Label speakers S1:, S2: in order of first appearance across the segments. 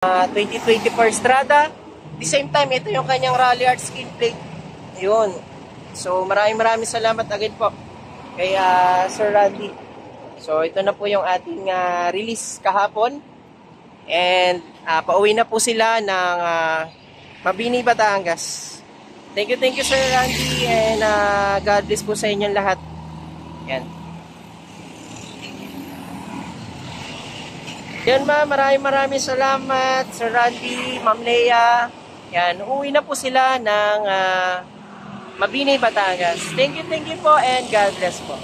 S1: 2024 Strada. At the same time, ito yung kanyang Rally Art skin plate. Ayun. So maraming salamat again po kay Sir Randy. So ito na po yung ating release kahapon. And pauwi na po sila ng Mabini, Batangas. Thank you Sir Randy, and God bless po sa inyong lahat. Yan. Yan ma'am, maraming salamat Sir Randy, Ma'am Leia. Yan, uuwi na po sila ng Mabini, Batangas. Thank you po, and God bless po.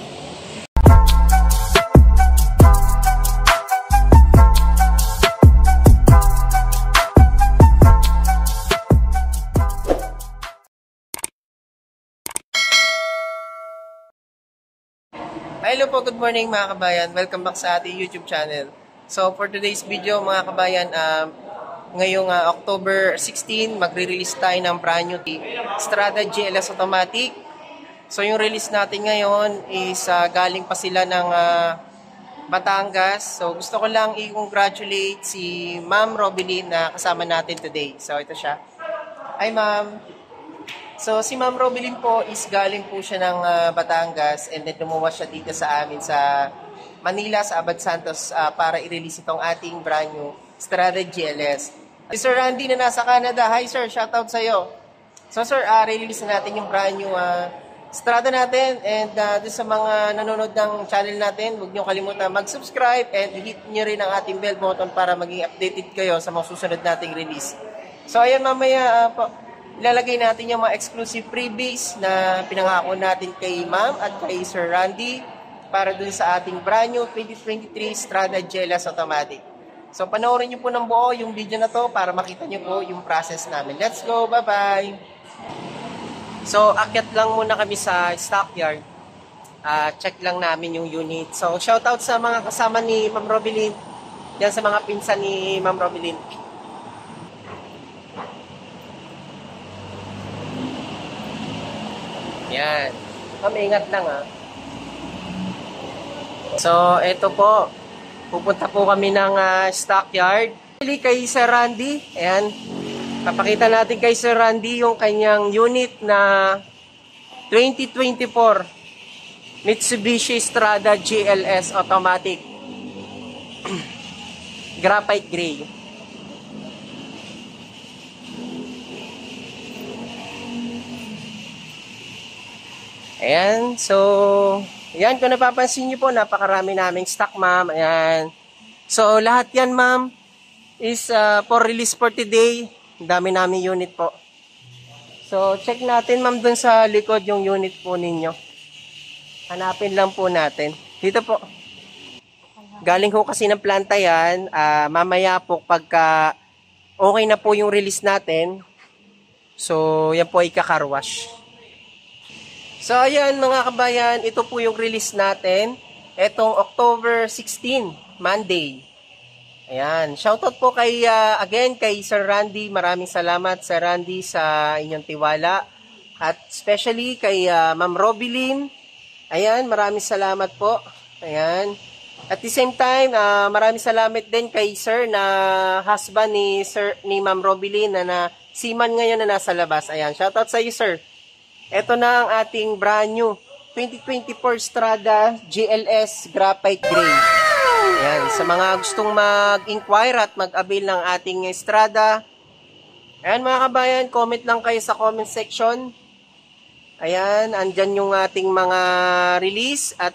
S1: Hello po, good morning mga kabayan. Welcome back sa ating YouTube channel. So for today's video mga kabayan, ngayong October 16, magre-release tayo ng brand new Strada GLS Automatic. So yung release natin ngayon is galing pa sila ng Batangas. So gusto ko lang i-congratulate si Ma'am Robilyn na kasama natin today. So ito siya. Hi ma'am. So, si Ma'am Robilyn po is galing po siya ng Batangas, and then lumuwas siya dito sa amin sa Manila, sa Abad Santos, para i-release itong ating brand new Strada GLS. Si Sir Randy na nasa Canada. Hi sir, shoutout sa'yo. So sir, release na natin yung brand new Strada natin, and doon sa mga nanonood ng channel natin, huwag niyo kalimutan mag-subscribe and hit niyo rin ang ating bell button para maging updated kayo sa mga susunod nating release. So ayan, mamaya ilalagay natin yung mga exclusive freebies na pinangako natin kay Ma'am at kay Sir Randy para dun sa ating brand new 2023 Strada GLS Automatic. So panoorin nyo po ng buo yung video na to para makita nyo po yung process namin. Let's go, bye-bye! So akyat lang muna kami sa stockyard. Check lang namin yung unit. So shoutout sa mga kasama ni Ma'am Robilyn, yan sa mga pinsan ni Ma'am Robilyn. Yan. Ingat lang So, eto po. Pupunta po kami ng stockyard. Kay Sir Randy. Ayan. Papakita natin kay Sir Randy yung kanyang unit na 2024 Mitsubishi Strada GLS Automatic. Graphite gray. Ayan, so, ayan, kung napapansin nyo po, napakarami naming stock, ma'am. Ayan. So, lahat yan, ma'am, is for release for today. Dami namin unit po. So, check natin, ma'am, dun sa likod yung unit po ninyo. Hanapin lang po natin. Dito po. Galing ho kasi ng planta yan. Mamaya po, pagka okay na po yung release natin, so, yan po ay kakarwash. So, ayan mga kabayan, ito po yung release natin. Etong October 16, Monday. Ayan, shoutout po kay, again, kay Sir Randy. Maraming salamat, Sir Randy, sa inyong tiwala. At especially kay Ma'am Robilyn. Ayan, maraming salamat po. Ayan. At the same time, maraming salamat din kay Sir na husband ni Ma'am Robilyn na seaman ngayon na nasa labas. Ayan, shoutout sa iyo, Sir. Ito na ang ating brand new 2024 Strada GLS Graphite Gray. Ayan, sa mga gustong mag-inquire at mag-avail ng ating Strada. Ayan mga kabayan, comment lang kayo sa comment section. Ayan, andyan yung ating mga release at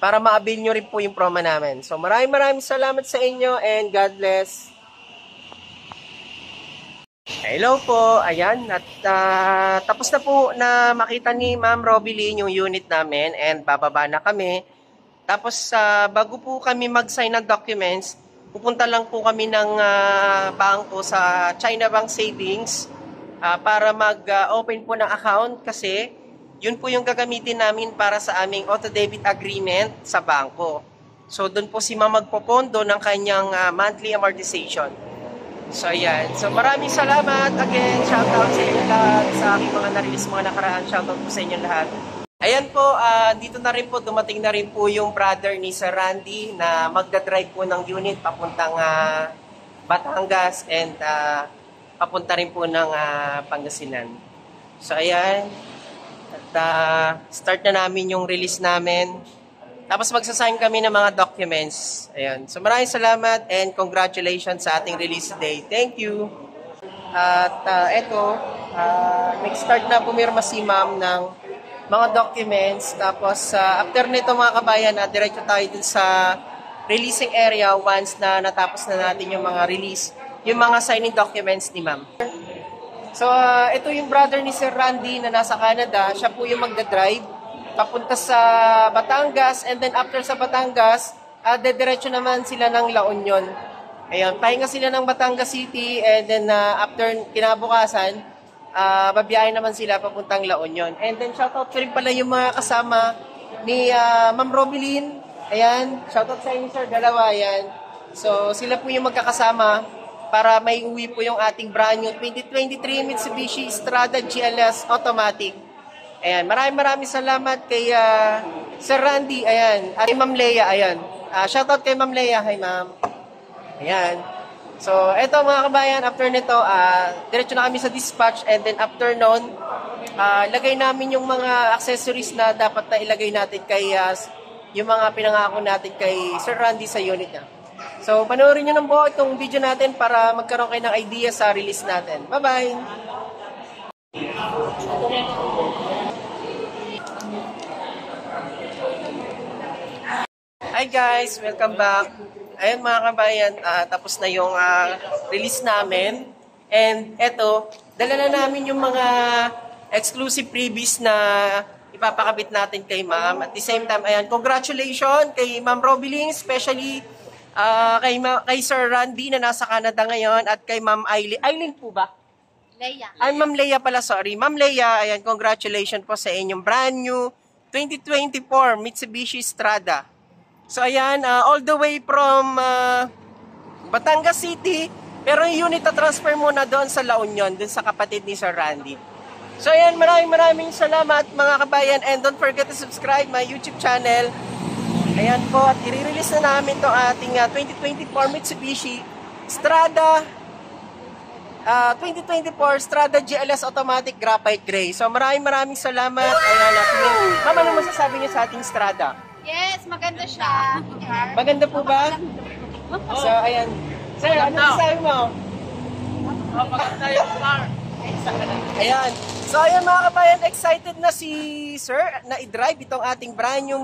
S1: para ma-avail nyo rin po yung promo namin. So maraming salamat sa inyo, and God bless. Hello po, ayan, at tapos na po na makita ni Ma'am Robilyn yung unit namin, and bababa na kami. Tapos bago po kami mag-sign ng documents, pupunta lang po kami ng bangko sa China Bank Savings para mag-open po ng account, kasi yun po yung gagamitin namin para sa aming auto-debit agreement sa bangko. So doon po si Ma'am magpopondo ng kanyang monthly amortization. So, ayan. So, maraming salamat. Again, shoutout sa inyo lahat. Sa aking mga na-release mga nakaraan, shoutout po sa inyo lahat. Ayan po, dito na rin po, dumating na rin po yung brother ni Sir Randy na magdadrive po ng unit papuntang Batangas, and papunta rin po ng Pangasinan. So ayan, at start na namin yung release namin. Tapos magsasign kami ng mga documents. Ayan. So maraming salamat and congratulations sa ating release day. Thank you. At eto, nag-start na pumirma si ma'am ng mga documents. Tapos after nito mga kabayan, diretso tayo dun sa releasing area once na natapos na natin yung mga release, yung mga signing documents ni ma'am. So ito yung brother ni Sir Randy na nasa Canada. Siya po yung magdadrive papunta sa Batangas, and then after sa Batangas, dediretso naman sila ng La Union. Ayun, pahinga sila ng Batangas City, and then after kinabukasan, babiyahin naman sila papuntang La Union. And then shoutout ko rin pala yung mga kasama ni Ma'am Robilyn. Ayan, shoutout sa inyo sir, dalawa yan. So sila po yung magkakasama para may uwi po yung ating brand new 2023 Mitsubishi Strada GLS Automatic. Ayan, maraming salamat kay Sir Randy, ayan, at kay Ma'am Leia, ayan. Shoutout kay Ma'am Leia, hi ma'am. Ayan. So, eto mga kabayan, after nito, diretso na kami sa dispatch, and then after nun, lagay namin yung mga accessories na dapat na ilagay natin kay, yung mga pinangako natin kay Sir Randy sa unit niya. So, panoorin nyo ng buo itong video natin para magkaroon kayo ng idea sa release natin. Bye-bye! Hi guys! Welcome back! Ayun mga kabayan, tapos na yung release namin. And eto, dala na namin yung mga exclusive freebies na ipapakabit natin kay ma'am. At the same time, ayan, congratulations kay Ma'am Robilyn, especially kay Sir Randy na nasa Canada ngayon, at kay Ma'am Aileen. Aileen po ba?
S2: Leia.
S1: Ay, Ma'am Leia pala, sorry. Ma'am Leia, ayan, congratulations po sa inyong brand new 2024 Mitsubishi Strada. So ayan, all the way from Batangas City, pero yung unit na transfer muna doon sa La Union, doon sa kapatid ni Sir Randy. So ayan, maraming salamat mga kabayan, and don't forget to subscribe my YouTube channel. Ayan po, at i-release na namin to ating 2024 Mitsubishi Strada 2024 Strada GLS Automatic Graphite Gray. So maraming salamat. Ayan, ma'am, ano masasabi niyo sa ating Strada?
S2: Yes, maganda siya.
S1: Maganda po ba? So, ayan. Sir, ano masasabi mo?
S3: Maganda yung car.
S1: Ayan. So, ayan mga kabayan, excited na si Sir na i-drive itong ating brand new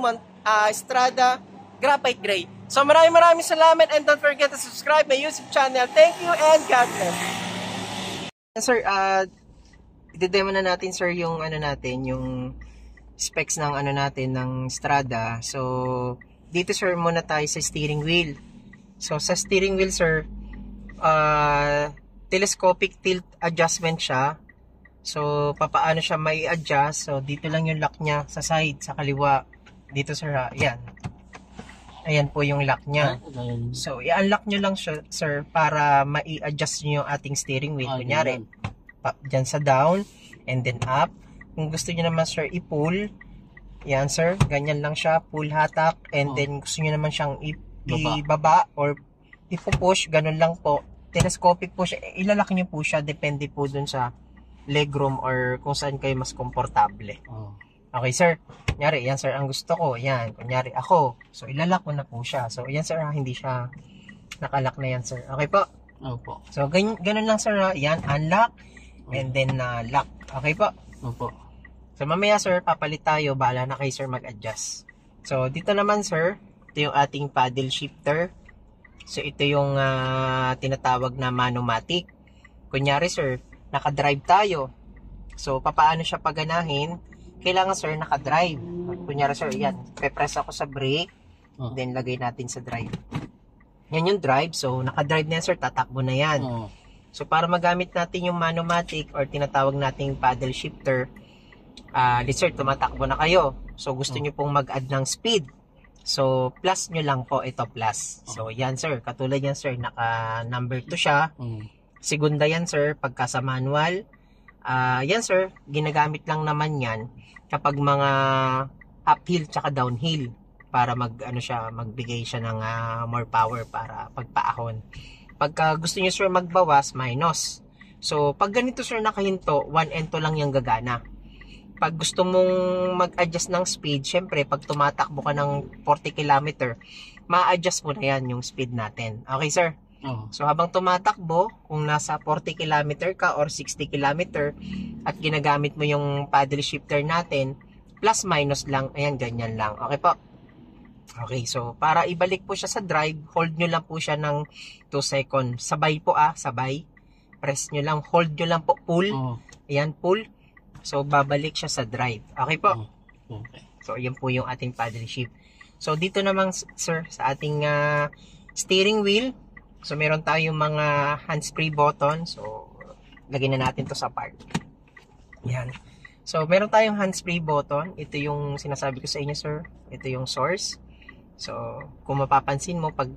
S1: Strada Graphite Gray. So, maraming salamat, and don't forget to subscribe my YouTube channel. Thank you and God bless. Sir, i-demo na natin sir yung ano natin, yung specs ng ano natin ng Strada. So dito sir muna tayo sa steering wheel. So sa steering wheel sir, telescopic tilt adjustment siya. So papaano siya may adjust? So dito lang yung lock niya sa side, sa kaliwa. Dito sir, ayan. Ayan po yung lock niya. So i-unlock nyo lang siya sir para mai-adjust nyo yung ating steering wheel. Kunyari, dyan sa down and then up. Kung gusto niyo naman sir i-pull, yan sir, ganyan lang siya, pull hatak, and then gusto niyo naman siyang ibaba or ipo-push, ganun lang po. Telescopic po siya, ilalaki niyo po siya, depende po dun sa legroom or kung saan kayo mas komportable. Okay sir, kunyari, yan sir, ang gusto ko, yan, kunyari ako, so ilalak ko na po siya. So yan sir, hindi siya nakalak na yan sir. Okay po?
S3: Opo.
S1: So ganun lang sir, yan, unlock, and then lock. Okay po?
S3: Opo.
S1: So mamaya sir, papalit tayo, bahala na kay sir mag-adjust. So dito naman sir, ito yung ating paddle shifter. So ito yung tinatawag na manomatic. Kunyari sir, naka-drive tayo. So papaano siya paganahin? Kailangan sir naka-drive. Kunyari sir, yan, pe-press ako sa brake, then lagay natin sa drive. Yan yung drive, so naka-drive na yan sir, tatakbo na yan. So para magamit natin yung manomatic or tinatawag nating paddle shifter, sir, tumatakbo na kayo. So gusto nyo pong mag-add ng speed. So plus nyo lang po, ito plus. So yan sir, katulad yan sir, naka number 2 siya. Segunda yan sir, pagka sa manual. Yan sir, ginagamit lang naman yan kapag mga uphill tsaka downhill para magbigay siya ng more power para pagpaahon. Pagka gusto nyo, sir, magbawas, minus. So, pag ganito, sir, nakahinto, 1 and 2 lang yung gagana. Pag gusto mong mag-adjust ng speed, syempre, pag tumatakbo ka ng 40 km, ma-adjust mo na yan yung speed natin. Okay, sir? So, habang tumatakbo, kung nasa 40 km ka or 60 km at ginagamit mo yung paddle shifter natin, plus minus lang, ayan, ganyan lang. Okay po? Okay, so, para ibalik po siya sa drive, hold nyo lang po siya ng 2 seconds. Sabay po sabay. Press nyo lang, hold nyo lang po, pull. Ayan, pull. So, babalik siya sa drive. Okay po?
S3: Okay.
S1: So, yan po yung ating paddle shift. So, dito naman, sir, sa ating steering wheel, so, meron tayong mga hands-free button. So, lagyan na natin to sa part. Yan. So, meron tayong hands-free button. Ito yung sinasabi ko sa inyo, sir. Ito yung source. So, kung mapapansin mo, pag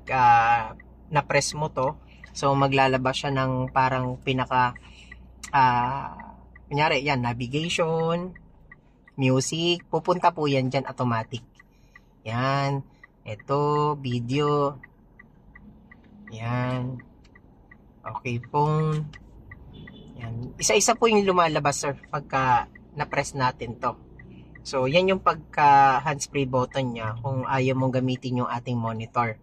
S1: na-press mo to, so, maglalabas siya ng parang pinaka kunyari, yan, navigation, music, pupunta po yan dyan automatic. Yan, ito, video, yan, okay, phone, yan. Isa-isa po yung lumalabas, sir, pagka na-press natin to. So, yan yung pagka hands-free button niya kung ayaw mong gamitin yung ating monitor.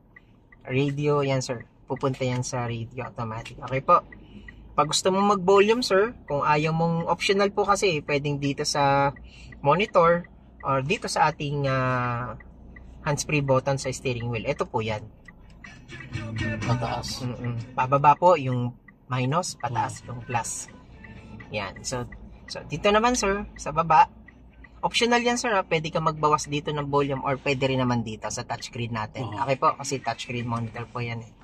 S1: Radio, yan, sir, pupunta yan sa radio automatic. Okay po. Pag gusto mong mag-volume, sir, kung ayaw mong, optional po kasi, pwedeng dito sa monitor or dito sa ating hands-free button sa steering wheel. Ito po yan.
S3: Pataas.
S1: Pababa po yung minus, pataas yung plus. Yan. So dito naman, sir, sa baba, optional yan, sir. Pwede ka magbawas dito ng volume or pwede rin naman dito sa touchscreen natin. Okay po, kasi touchscreen monitor po yan eh.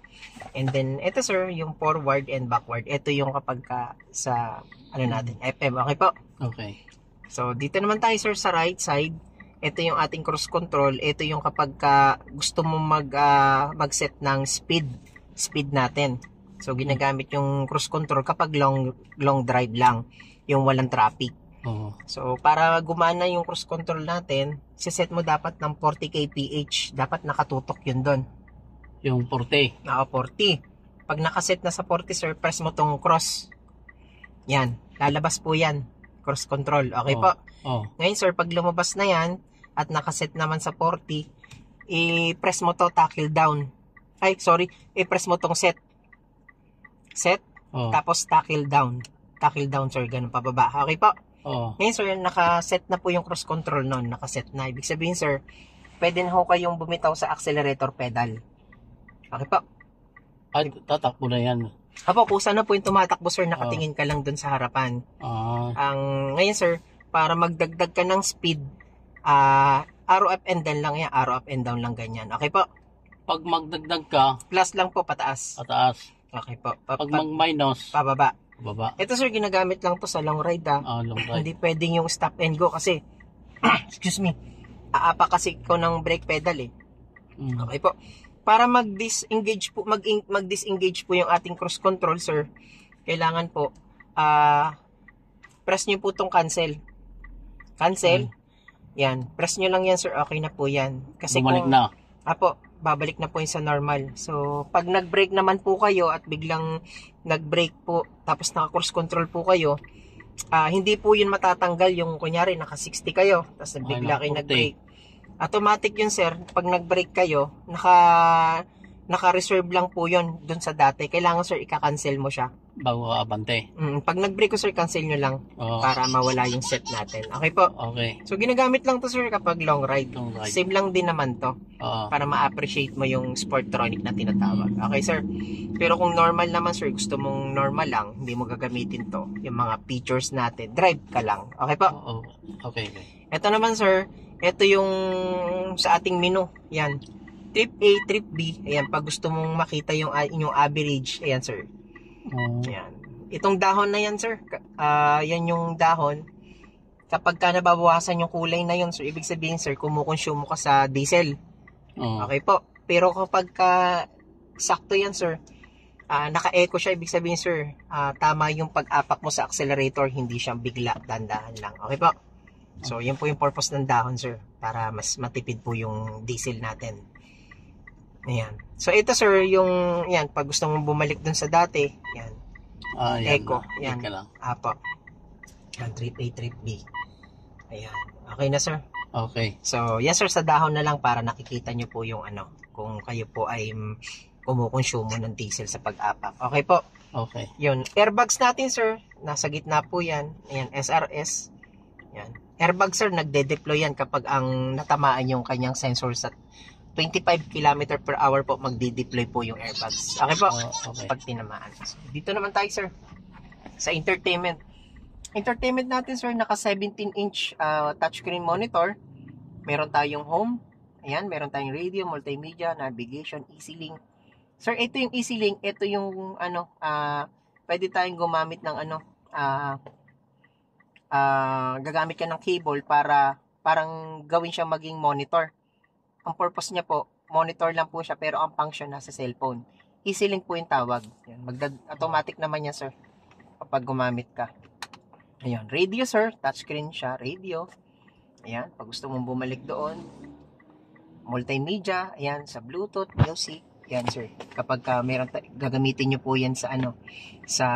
S1: And then, ito, sir, yung forward and backward. Ito yung kapag sa, natin, FM. Okay po?
S3: Okay.
S1: So, dito naman tayo, sir, sa right side. Ito yung ating cruise control. Ito yung kapag gusto mo mag-set ng speed natin. So, ginagamit yung cruise control kapag long drive lang, yung walang traffic. So, para gumana yung cruise control natin, siset mo dapat ng 40 kph. Dapat nakatutok yun doon.
S3: Yung 40.
S1: 40. Pag nakaset na sa 40, sir, press mo tong cross. Yan. Lalabas po yan. Cross control. Okay po? Ngayon, sir, pag lumabas na yan at nakaset naman sa 40, i-press mo to tackle down. Ay, sorry. I-press mo tong set. Set. Tapos tackle down. Tackle down, sir. Ganun pababa. Okay po? Ngayon, sir, nakaset na po yung cross control nun. Nakaset na. Ibig sabihin, sir, pwede na ho kayong bumitaw sa accelerator pedal. Okay po.
S3: Ay, tatakbo na yan.
S1: Apo, kusa na po yung tumatakbo, sir, nakatingin ka lang dun sa harapan. Ngayon, sir, para magdagdag ka ng speed, arrow up and down lang yan. Arrow up and down lang ganyan. Okay po.
S3: Pag magdagdag ka,
S1: plus lang po, pataas.
S3: pataas.
S1: Okay po.
S3: Pag mag-minus,
S1: pababa.
S3: baba.
S1: Ito, sir, ginagamit lang to sa long ride,
S3: Long ride.
S1: Hindi pwedeng yung stop and go kasi, excuse me, aapa kasi ko ng brake pedal eh. Okay po. Para mag-disengage po, mag-disengage po yung ating cruise control, sir, kailangan po, press nyo po tong cancel. Cancel. Yan. Press nyo lang yan, sir. Okay na po yan. Kasi
S3: bumalik na.
S1: Apo, babalik na po yun sa normal. So, pag nag-brake naman po kayo at biglang nag-brake po, tapos naka-cruise control po kayo, hindi po yun matatanggal yung, kunyari, naka-60 kayo, tapos bigla kayo nag-brake. Automatic yun, sir. Pag nag-brake kayo, naka-reserve lang po yun dun sa dati. Kailangan, sir, ika-cancel mo siya.
S3: Bago ka abante.
S1: Pag nag-brake ko, sir, cancel nyo lang para mawala yung set natin. Okay po?
S3: Okay.
S1: So, ginagamit lang to, sir, kapag long ride. Same lang din naman to. Para ma-appreciate mo yung Sportronic na tinatawag. Okay, sir? Pero kung normal naman, sir, gusto mong normal lang, hindi mo gagamitin to. Yung mga features natin, drive ka lang. Okay po?
S3: Okay.
S1: Ito naman, sir, ito yung sa ating menu. Yan. Trip A, trip B. Ayan, pag gusto mong makita yung inyong average. Ayan, sir. Ayan. Itong dahon na yan, sir. Yan yung dahon. Kapag ka nababawasan yung kulay na yun, sir, ibig sabihin, sir, kumukonsume ka sa diesel. Okay po. Pero kapag sakto yan, sir, naka-eco siya, ibig sabihin, sir, tama yung pag-apak mo sa accelerator, hindi siyang bigla, dandahan lang. Okay po? So, yun po yung purpose ng dahon, sir, para mas matipid po yung diesel natin. Ayan. So ito sir, yung yan, pag gusto mong bumalik dun sa dati, yan.
S3: Yan
S1: Echo,
S3: na.
S1: yan.
S3: Ika lang.
S1: Apo. Yan, trip A, trip B. Ayan. Okay na sir.
S3: Okay.
S1: So, yes sir, sa dahon na lang para nakikita nyo po yung ano, kung kayo po ay kumukonsumo ng diesel sa pag-apak. Okay po.
S3: Okay.
S1: Yun. Airbags natin sir, nasa gitna po yan. Ayan, SRS. Yan. Airbag sir, nagde-deploy yan kapag ang natamaan yung kanyang sensor sa 25 km per hour po, magde-deploy po yung airbags. Okay po?
S3: Okay.
S1: Pag tinamaan. So, dito naman tayo sir, sa entertainment. Entertainment natin sir, naka 17-inch touchscreen monitor. Meron tayong home. Ayan, meron tayong radio, multimedia, navigation, EasyLink. Sir, ito yung EasyLink. Ito yung ano, pwede tayong gumamit ng ano, gagamit ka ng cable para parang gawin siya maging monitor. Ang purpose niya po, monitor lang po siya pero ang function nasa cellphone. EasyLink po yung tawag. Yan, automatic naman yan sir kapag gumamit ka. Ayan, radio sir, touchscreen siya, radio. Ayan, pag gusto mong bumalik doon, multimedia, ayan, sa Bluetooth, music, ayan sir. Kapag meron gagamitin nyo po yan sa ano, sa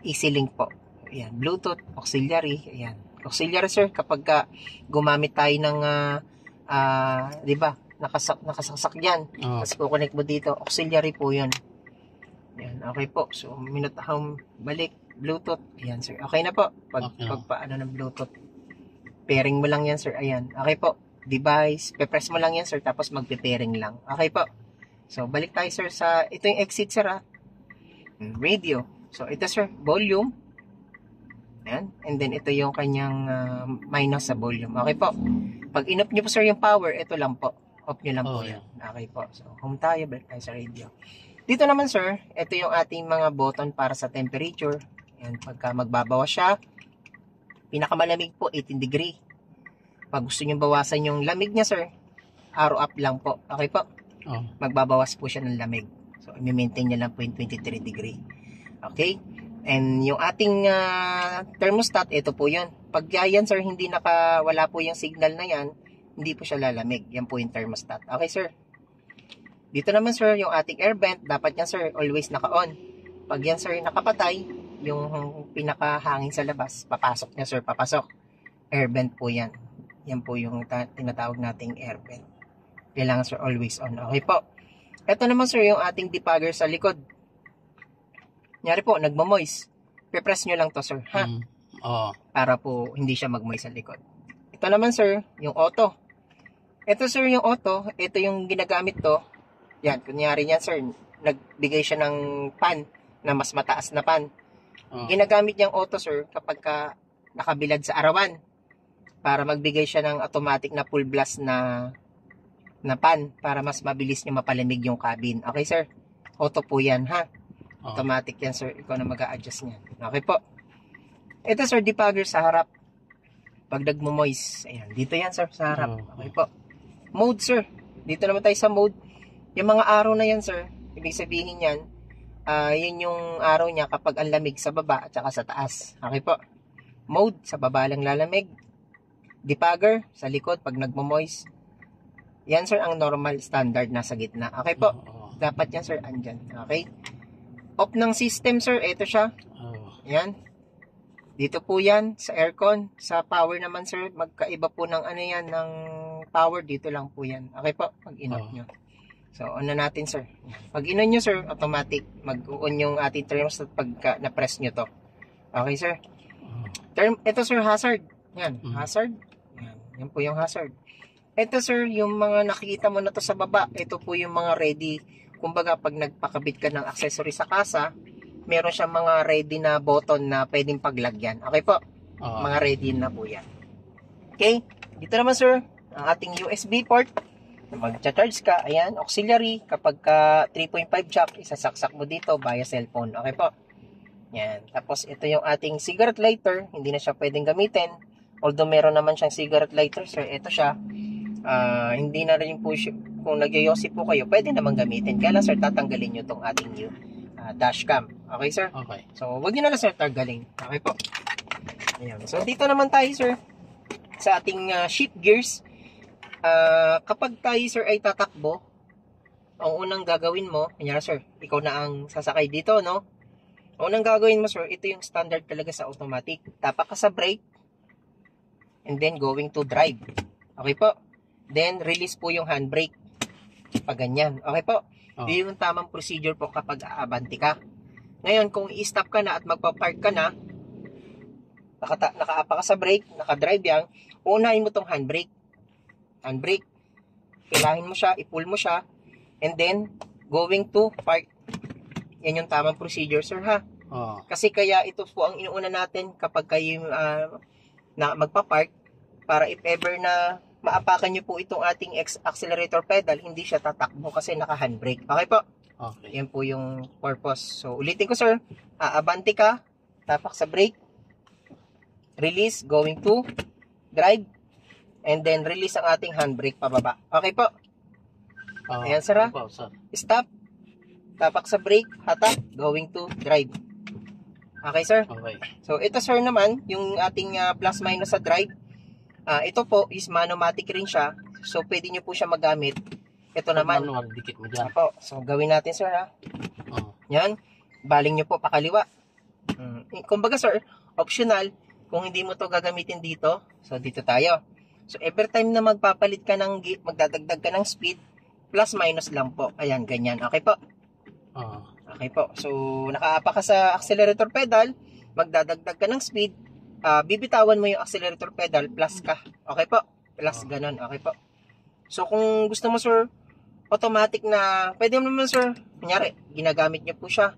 S1: EasyLink po. Ayan, Bluetooth, auxiliary, ayan. Auxiliary sir, kapag gumamit tayo ng, di ba, nakasaksak yan. Tapos kukonect mo dito, auxiliary po yan. Ayan, okay po. So, minute home, balik, Bluetooth, ayan sir. Okay na po, pag paano ng Bluetooth. Pairing mo lang yan sir, ayan. Okay po, device, pe-press mo lang yan sir, tapos magpe-pairing lang. Okay po. So, balik tayo sir sa, ito yung exit sir radio. So, ito sir, volume. Ayan. And then, ito yung kanyang minus sa volume. Okay po. Pag in-off nyo po sir yung power, ito lang po. Off nyo lang po yan. Okay po. So, home tayo, balik tayo sa radio. Dito naman sir, ito yung ating mga button para sa temperature. Ayan, pagka magbabawas siya, pinakamalamig po, 18 degree. Pag gusto nyo bawasan yung lamig niya sir, arrow up lang po. Okay po. Magbabawas po siya ng lamig. So, i-maintain niya lang po yung 23 degree. Okay? And yung ating thermostat, ito po yun. Pag yan sir, hindi wala po yung signal na yan, hindi po siya lalamig. Yan po yung thermostat. Okay sir? Dito naman sir, yung ating air vent, dapat yan sir, always naka-on. Pag yan sir, nakapatay, yung pinakahangin sa labas, papasok niya sir, papasok. Air vent po yan. Yan po yung tinatawag nating air vent. Kailangan sir, always on. Okay po. Ito naman sir, yung ating debugger sa likod. Nyari po, nagmamoist. Pe-press nyo lang to sir, ha? Para po hindi siya magmoist sa likod. Ito naman sir, yung auto. Ito sir, yung auto, ito yung ginagamit to. Yan, kunyari yan sir, nagbigay siya ng pan na mas mataas na pan. Ginagamit niyang auto sir kapag nakabilad sa arawan para magbigay siya ng automatic na full blast na pan para mas mabilis niya mapalamig yung cabin. Okay sir? Auto po yan ha. Automatic yan sir. Ikaw na mag-a-adjust niyan. Okay po. Ito sir, debugger sa harap. Pag nagmo-moist. Ayan. Dito yan sir, sa harap. Okay po. Mode sir. Dito naman tayo sa mode. Yung mga arrow na yan sir, ibig sabihin yan, yun yung arrow niya kapag ang lamig sa baba at saka sa taas. Okay po. Mode, sa baba lang lalamig. Debugger, sa likod pag nagmo-moist. Yan sir, ang normal standard nasa gitna. Okay po. Dapat yan sir, andyan. Okay. Off ng system sir, ito siya. Yan. Dito po yan sa aircon. Sa power naman sir, magkaiba po ng ano yan, ng power. Dito lang po yan. Okay po, pag in-off nyo. So, on na natin sir. Pag in-on nyo sir, automatic mag-on yung ating thermostat pagka na-press nyo to. Okay sir. Ito sir, hazard. Yan, hazard. Yan po yung hazard. Ito sir, yung mga nakikita mo na to sa baba, ito po yung mga ready. Kumbaga, pag nagpakabit ka ng accessory sa kasa, meron siyang mga ready na button na pwedeng paglagyan. Okay po? Mga ready na po yan. Okay? Dito naman sir, ang ating USB port. Mag-charge ka, ayan, auxiliary. Kapag 3.5 jack, isasaksak mo dito via cellphone. Okay po? Yan. Tapos, ito yung ating cigarette lighter. Hindi na siya pwedeng gamitin. Although, meron naman siyang cigarette lighter, sir. Ito siya. Hindi na rin po siya, kung nagyoyosi po kayo, pwede naman gamitin. Kaya lang sir, tatanggalin nyo itong ating new dashcam. Okay sir?
S3: Okay.
S1: So, wag nyo na lang sir tanggalin. Okay po. Ayan. So, dito naman tayo sir sa ating shift gears. Kapag tayo sir ay tatakbo, ang unang gagawin mo, kanya sir, ikaw na ang sasakay dito, no? Ang unang gagawin mo, sir, ito yung standard talaga sa automatic. Tapak ka sa brake, and then going to drive. Okay po? Then, release po yung handbrake. Pag ganyan. Okay po?
S3: Oh.
S1: Yun yung tamang procedure po kapag aabante ka. Ngayon, kung i-stop ka na at magpa-park ka na, nakaapa ka sa brake, nakadrive yan, unahin mo tong handbrake. Handbrake. Hilahin mo siya, i-pull mo siya, and then, going to park. Yan yung tamang procedure, sir, ha?
S3: Oh.
S1: Kasi kaya ito po ang inuuna natin kapag kayo na magpa-park, para if ever na maapakan nyo po itong ating accelerator pedal, hindi siya tatakbo kasi naka-handbrake. Okay po?
S3: Okay.
S1: Yan po yung purpose. So, ulitin ko, sir. Aabante ka, tapak sa brake, release, going to drive, and then release ang ating handbrake pababa. Okay po?
S3: Oh.
S1: Ayan, sir, ha?
S3: Opo, sir.
S1: Stop, tapak sa brake, hatak, going to drive. Okay, sir?
S3: Okay.
S1: So, ito, sir, naman, yung ating plus minus sa drive, ito po is manomatic rin siya. So, pwede nyo po siya magamit. Ito naman.
S3: Manual, dikit mo dyan.
S1: Apo. So, gawin natin, sir, ha?
S3: Oh.
S1: Yan. Baling nyo po pakaliwa. Kumbaga, sir, optional. Kung hindi mo to gagamitin dito, so dito tayo. So, every time na magpapalit ka magdadagdag ka ng speed, plus minus lang po. Ayan, ganyan. Okay po?
S3: Oh.
S1: Okay po. So, nakaapa ka sa accelerator pedal, magdadagdag ka ng speed, bibitawan mo yung accelerator pedal, plus ka. Okay po? Plus, ganun. Okay po. So, kung gusto mo, sir, automatic na, pwede mo naman, sir, kunyari, ginagamit nyo po siya.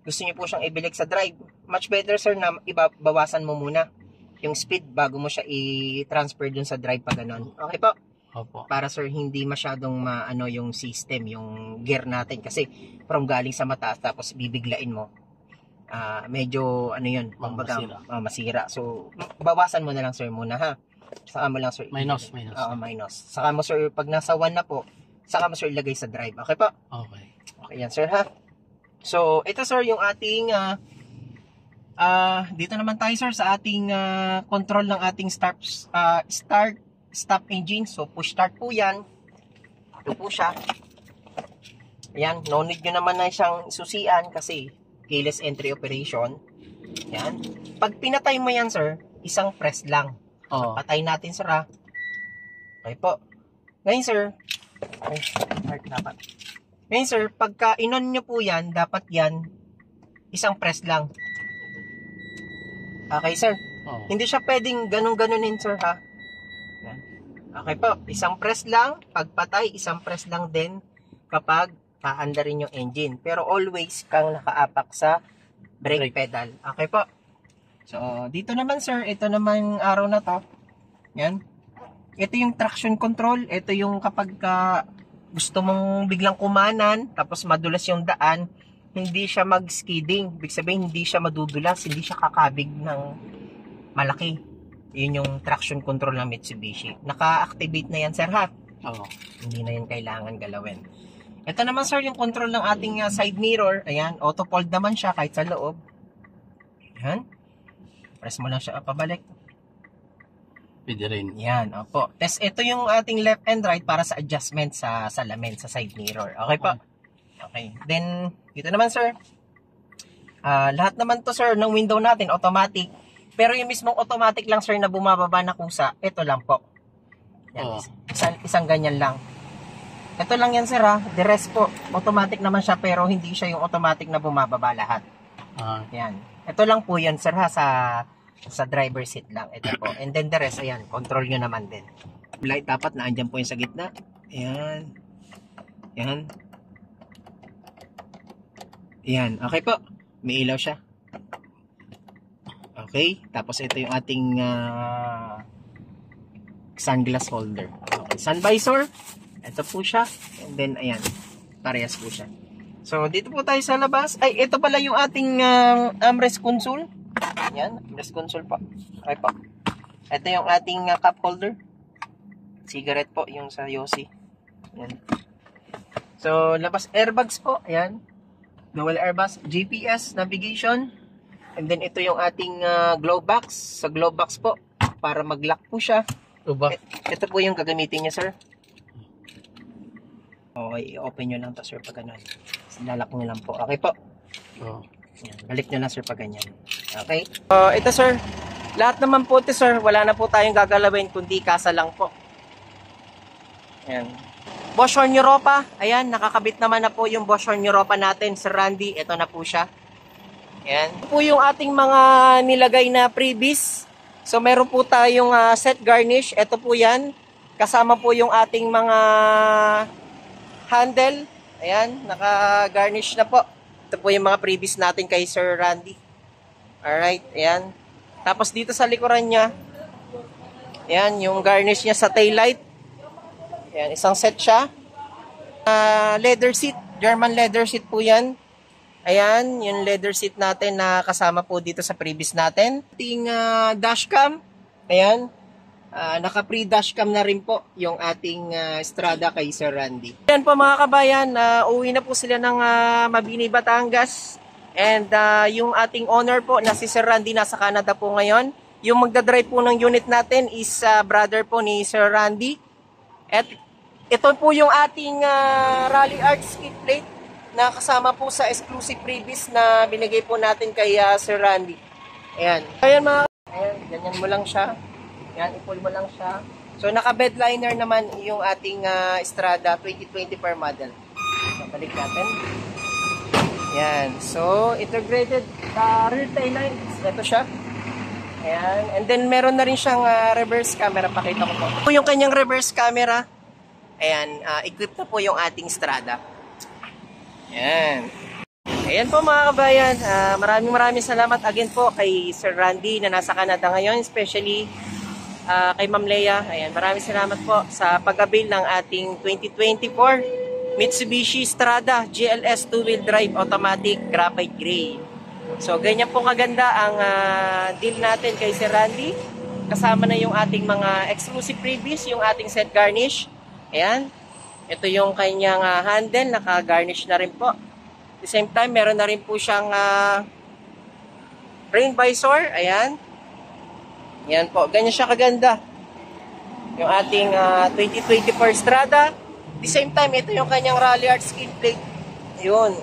S1: Gusto nyo po siyang ibilig sa drive. Much better, sir, na bawasan mo muna yung speed bago mo siya i-transfer dun sa drive pa ganun. Okay po?
S3: Opo.
S1: Para, sir, hindi masyadong maano yung system, yung gear natin. Kasi from galing sa mataas tapos bibiglain mo, medyo ano yun, kumbaga, masira. So, bawasan mo na lang, sir, muna, ha? Saka mo lang, sir.
S3: Minus.
S1: Minus. Saka mo, sir, pag nasa 1 na po, saka mo, sir, ilagay sa drive. Okay po?
S3: Okay.
S1: Okay yan, sir, ha? So, ito, sir, yung ating dito naman tayo, sir, sa ating control ng ating stop engine. So, push start po yan. Ito po siya. Ayan, no need nyo naman na siyang susian kasi keyless entry operation. Ayan. Pag pinatay mo yan, sir, isang press lang.
S3: Oh.
S1: Patay natin, sir, ha? Okay po. Ngayon, sir, dapat. Ngayon, sir, pagka inon nyo po yan, dapat yan, isang press lang. Okay, sir.
S3: Oh.
S1: Hindi siya pwedeng ganun-ganunin, sir, ha? Yan. Okay po. Isang press lang. Pagpatay, isang press lang din kapag paandarin yung engine. Pero always kang nakaapak sa brake pedal. Okay po. So, dito naman, sir, ito naman araw na to. Yan. Ito yung traction control. Ito yung kapag gusto mong biglang kumanan, tapos madulas yung daan, hindi siya mag-skidding. Ibig sabihin, hindi siya madudulas, hindi siya kakabig ng malaki. Yun yung traction control ng Mitsubishi. Naka-activate na yan, sir, ha?
S3: Oh.
S1: Hindi na yan kailangan galawin. Ito naman, sir, yung control ng ating side mirror. Ayan, auto-fold naman siya kahit sa loob. Ayan. Press mo lang siya pabalik.
S3: Pwede rin.
S1: Yan, opo. Tapos ito yung ating left and right para sa adjustment sa salamin, sa side mirror. Okay po? Okay. Then, dito naman, sir. Lahat naman to, sir, ng window natin, automatic. Pero yung mismong automatic lang, sir, na bumababa na kusa, ito lang po. Yan, isang ganyan lang. Ito lang yan, sir, ha. The rest po, automatic naman siya, pero hindi siya yung automatic na bumababa lahat. Yan. Ito lang po yan, sir, ha, sa driver seat lang. Ito po. And then the rest, ayan, control nyo naman din. Light dapat naandyan po yung sa gitna. Ayan. Ayan. Ayan. Okay po. May ilaw siya. Okay. Tapos ito yung ating sunglass holder. Okay. Sun visor. Ito po siya. And then, ayan. Parehas po siya. So, dito po tayo sa labas. Ay, ito pala yung ating armrest console. Yan, armrest console po. Okay po. Ito yung ating cup holder. Cigarette po, yung sa Yossi. Yan. So, labas airbags po. Ayan. Dual airbags. GPS, navigation. And then, ito yung ating glove box. Sa glove box po, para mag-lock po siya. Ito po yung gagamitin niya, sir. Okay, i-open nyo lang to sir pag ganun. Lalak nyo lang po. Okay po.
S3: Oo.
S1: Yan, balik nyo lang sir pag ganyan. Okay? Ito sir, lahat naman po ito sir, wala na po tayong gagalawin kundi kasa lang po. Ayan. Bosch Horn Europa, ayan, nakakabit naman na po yung Bosch Horn Europa natin, Sir Randy. Ito na po siya. Ayan. Ito po yung ating mga nilagay na freebies. So meron po tayong set garnish. Ito po yan. Kasama po yung ating mga handle. Ayan, naka-garnish na po. Ito po yung mga freebies natin kay Sir Randy. Alright, ayan. Tapos dito sa likuran niya, ayan, yung garnish niya sa taillight. Ayan, isang set siya. Leather seat, German leather seat po yan. Ayan, yung leather seat natin na kasama po dito sa freebies natin. Ating dashcam, ayan. Naka-pre dashcam na rin po yung ating Strada kay Sir Randy. Ayan po mga kabayan, uwi na po sila ng Mabini, Batangas. And yung ating owner po na si Sir Randy nasa Canada po ngayon. Yung magdadrive po ng unit natin is brother po ni Sir Randy. At ito po yung ating Rally Arts kit plate na kasama po sa exclusive freebies na binigay po natin kay Sir Randy. Ayan. Ayan mga, ayan, ganyan mo lang siya. Ayan, i-pull mo lang siya. So naka-bedliner naman yung ating Strada 2020 per model. So, balik natin. Ayan. So integrated rear tail lights. Ito siya. Ayan. And then meron na rin siyang reverse camera. Pakita ko po. Ito yung kanyang reverse camera. Ayan. Equipped na po yung ating Strada. Ayan. Ayan po mga kabayan. Maraming salamat again po kay Sir Randy na nasa Canada ngayon. Especially kay Ma'am Leia. Ayan. Maraming salamat po sa pag-avail ng ating 2024 Mitsubishi Strada GLS 2-wheel drive automatic graphite gray. So ganyan po kaganda ang deal natin kay Sir Randy. Kasama na yung ating mga exclusive freebies, yung ating set garnish. Ayan. Ito yung kanyang handle, naka-garnish na rin po. At the same time, meron na rin po siyang rain visor. Ayan. Ayan po. Ganyan siya kaganda. Yung ating 2024 Strada. At the same time, ito yung kanyang Rally Arts skin plate. Yun.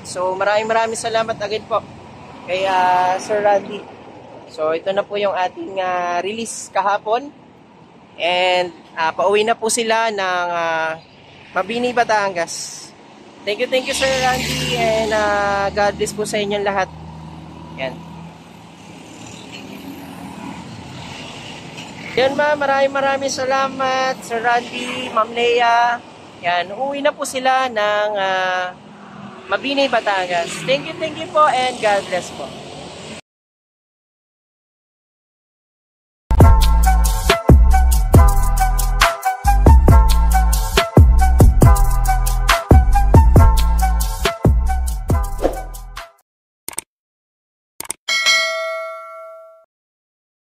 S1: So, maraming salamat again po kay Sir Randy. So, ito na po yung ating release kahapon. And, pauwi na po sila ng Mabini, Batangas. Thank you Sir Randy. And God bless po sa inyong lahat. Yan. Yan maraming salamat Sir Randy, Ma'am Leia. Yan, uuwi na po sila ng Mabini, Batangas. Thank you po and God bless po.